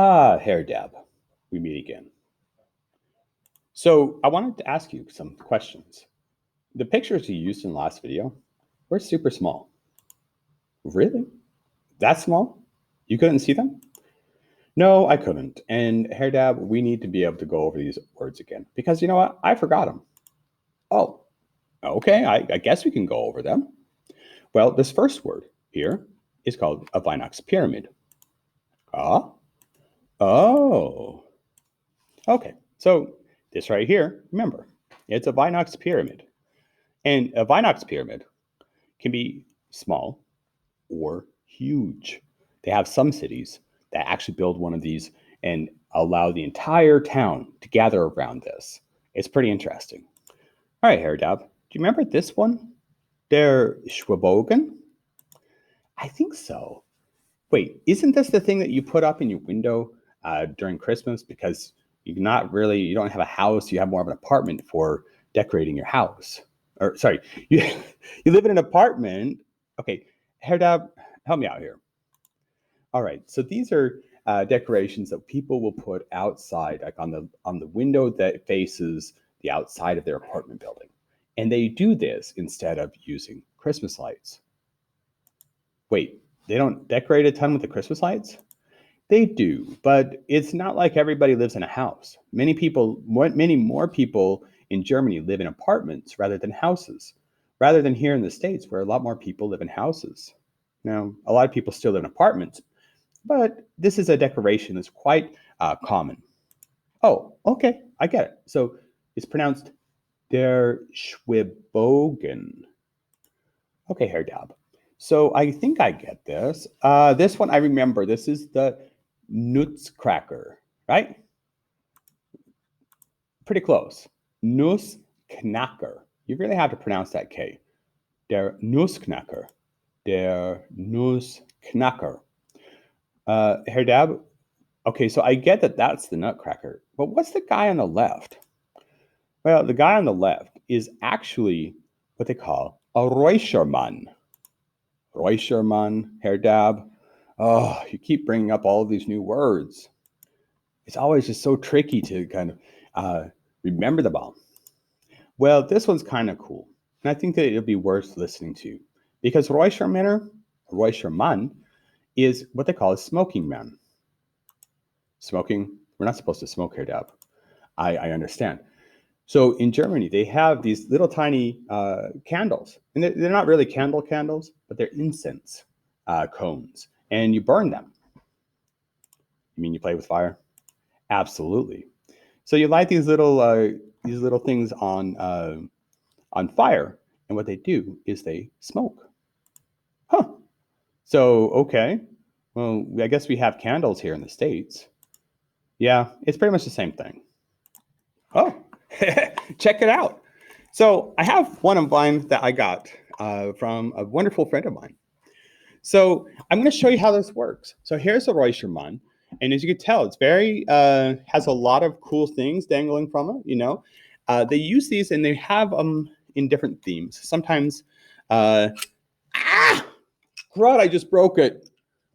Ah, Herr Dab, we meet again. So I wanted to ask you some questions. The pictures you used in the last video were super small. Really? That small? You couldn't see them? No, I couldn't. And Herr Dab, we need to be able to go over these words again because you know what? I forgot them. Oh, okay. I guess we can go over them. Well, this first word here is called a Vinox pyramid. Ah, oh. Okay, so this right here, remember, it's a Vinox pyramid. And a Vinox pyramid can be small or huge. They have some cities that actually build one of these and allow the entire town to gather around this. It's pretty interesting. All right, Haradab, do you remember this one? Der Schwabogen? I think so. Wait, isn't this the thing that you put up in your window during Christmas because you don't have a house, you have more of an apartment for decorating your house? Or sorry, you you live in an apartment. Okay, Herdab, help me out here. All right, so these are decorations that people will put outside, like on the window that faces the outside of their apartment building, and they do this instead of using Christmas lights. Wait, they don't decorate a ton with the Christmas lights? They do, but it's not like everybody lives in a house. Many more people in Germany live in apartments rather than houses, rather than here in the States where a lot more people live in houses. Now, a lot of people still live in apartments, but this is a decoration that's quite common. Oh, okay, I get it. So it's pronounced der Schwibogen. Okay, Herr Dab. So I think I get this. This one I remember. This is the Nutzcracker, right? Pretty close. Nussknacker. You really have to pronounce that K. Der Nussknacker. Der Nussknacker. Herr Dab, okay, so I get that that's the Nutcracker, but what's the guy on the left? Well, the guy on the left is actually what they call a Räuchermann. Räuchermann, Herr Dab. Oh, you keep bringing up all of these new words. It's always just so tricky to kind of remember them all. Well, this one's kind of cool, and I think that it'll be worth listening to because Räuchermann is what they call a smoking man. Smoking, we're not supposed to smoke here, Dab. I understand. So in Germany, they have these little tiny candles, and they're not really candles, but they're incense cones, and you burn them. You mean you play with fire? Absolutely. So you light these little things on fire, and what they do is they smoke. Huh. So okay. Well, I guess we have candles here in the States. Yeah, it's pretty much the same thing. Oh, check it out. So I have one of mine that I got from a wonderful friend of mine. So I'm going to show you how this works. So here's a Räuchermann. And as you can tell, it's very, has a lot of cool things dangling from it, you know. They use these and they have them in different themes. Sometimes, crud, I just broke it.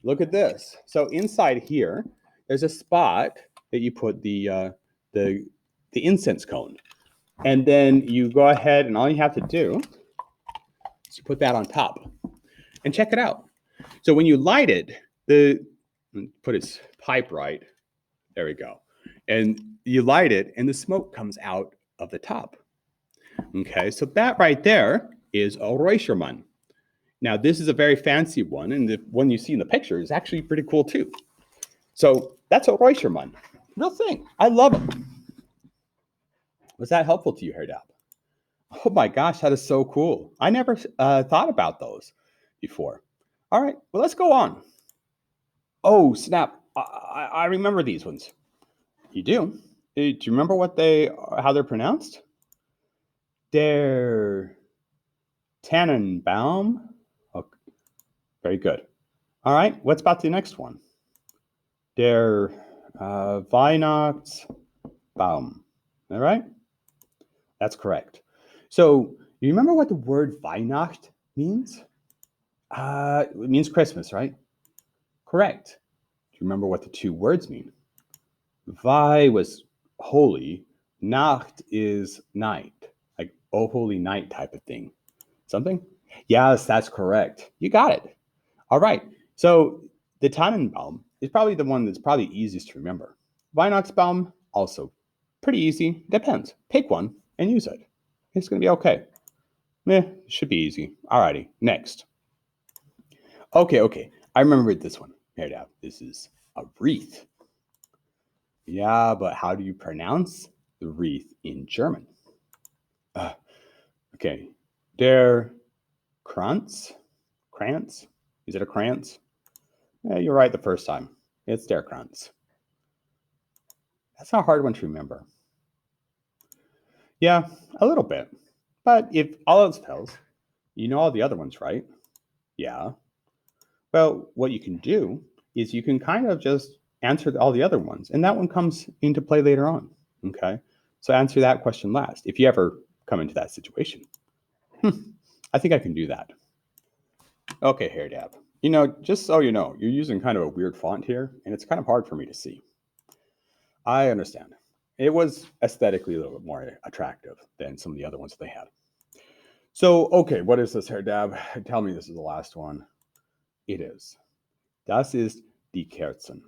Look at this. So inside here, there's a spot that you put the incense cone. And then you go ahead and all you have to do is you put that on top. And check it out. So when you light it, put its pipe right. There we go. And you light it and the smoke comes out of the top. Okay, so that right there is a Räuchermann. Now this is a very fancy one, and the one you see in the picture is actually pretty cool too. So that's a Räuchermann. Real thing. I love it. Was that helpful to you, Herdab? Oh my gosh, that is so cool. I never thought about those before. All right, well, let's go on. Oh, snap. I remember these ones. You do? Do you remember how they're pronounced? Der Tannenbaum. Oh, very good. All right, what's about the next one? Der Weihnachtsbaum. All right? That's correct. So, you remember what the word Weihnacht means? It means Christmas, right? Correct. Do you you remember what the two words mean? Weih was holy. Nacht is night. Like, oh, holy night type of thing. Something? Yes, that's correct. You got it. All right. So the Tannenbaum is probably the one that's probably easiest to remember. Weihnachtsbaum, also pretty easy. Depends. Pick one and use it. It's going to be okay. Should be easy. Alrighty, next. Okay. I remember this one. Here it out. This is a wreath. Yeah, but how do you pronounce the wreath in German? Okay. Der Kranz? Krantz? Is it a krantz? Yeah, you're right the first time. It's der Kranz. That's a hard one to remember. Yeah, a little bit. But if all else fails, you know all the other ones, right? Yeah. Well, what you can do is you can kind of just answer all the other ones, and that one comes into play later on. Okay. So answer that question last if you ever come into that situation. I think I can do that. Okay, Hair Dab. Just so you know, you're using kind of a weird font here, and it's kind of hard for me to see. I understand. It was aesthetically a little bit more attractive than some of the other ones they had. So, okay, what is this, Hair Dab? Tell me this is the last one. It is. Das ist die Kerzen.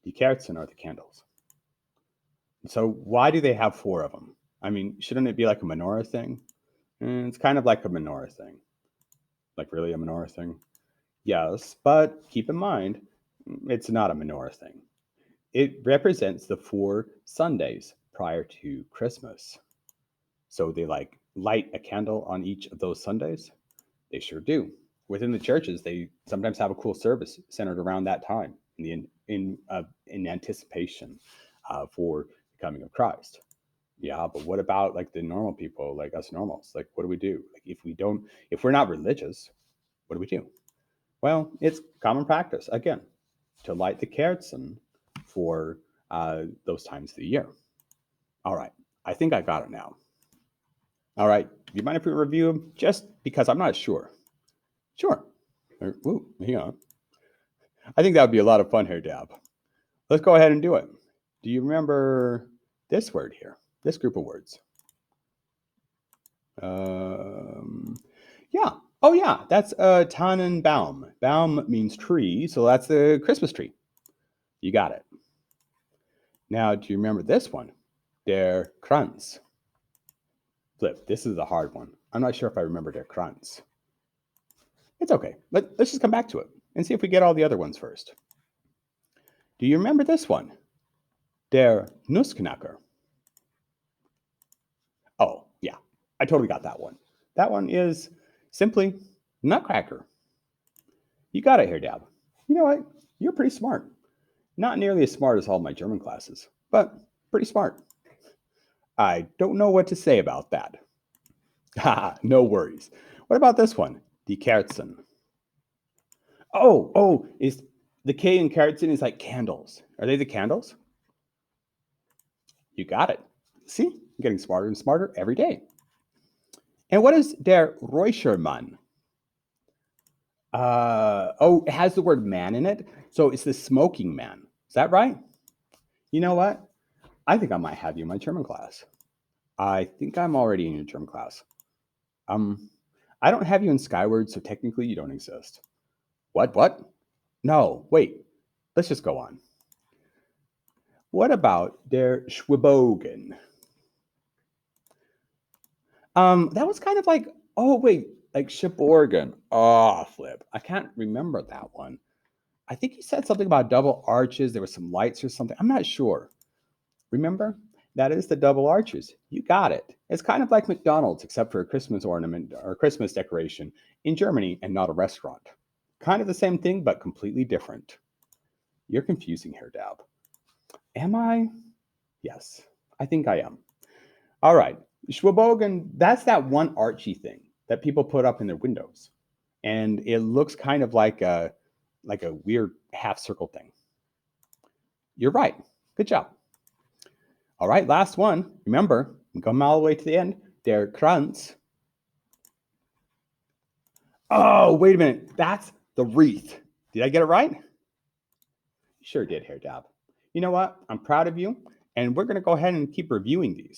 Die Kerzen are the candles. So why do they have four of them? I mean, shouldn't it be like a menorah thing? It's kind of like a menorah thing. Like really a menorah thing? Yes, but keep in mind, it's not a menorah thing. It represents the 4 Sundays prior to Christmas. So they like light a candle on each of those Sundays? They sure do. Within the churches, they sometimes have a cool service centered around that time in anticipation for the coming of Christ. Yeah, but what about like the normal people, like us normals? Like, what do we do? Like, if we're not religious, what do we do? Well, it's common practice again to light the kerzen for those times of the year. All right, I think I got it now. All right, do you mind if we review them? Just because I'm not sure. Sure. Ooh, hang on. I think that would be a lot of fun here, Dab. Let's go ahead and do it. Do you remember this word here? This group of words? Yeah. Oh, yeah. That's Tannenbaum. Baum means tree, so that's the Christmas tree. You got it. Now, do you remember this one? Der Kranz. Flip. This is a hard one. I'm not sure if I remember der Kranz. It's okay. Let's just come back to it and see if we get all the other ones first. Do you remember this one? Der Nussknacker. Oh, yeah. I totally got that one. That one is simply Nutcracker. You got it here, Dab. You know what? You're pretty smart. Not nearly as smart as all my German classes, but pretty smart. I don't know what to say about that. Haha, no worries. What about this one? Die Kerzen. Oh, is the K in Kerzen is like candles. Are they the candles? You got it. See, I'm getting smarter and smarter every day. And what is der Räuchermann? It has the word man in it. So it's the smoking man. Is that right? You know what? I think I might have you in my German class. I think I'm already in your German class. I don't have you in Skyward, so technically you don't exist. What? No, wait. Let's just go on. What about der Schwibogen? That was kind of like, like Shipborgen. Oh, flip. I can't remember that one. I think he said something about double arches. There were some lights or something. I'm not sure. Remember? That is the double arches. You got it. It's kind of like McDonald's, except for a Christmas ornament or Christmas decoration in Germany and not a restaurant. Kind of the same thing, but completely different. You're confusing here, Dab. Am I? Yes, I think I am. All right. Schwabogen, that's that one Archie thing that people put up in their windows. And it looks kind of like a weird half circle thing. You're right. Good job. All right, last one. Remember, I'm coming all the way to the end. Der Kranz. Oh, wait a minute. That's the wreath. Did I get it right? Sure did, Hair Dab. You know what? I'm proud of you, and we're going to go ahead and keep reviewing these.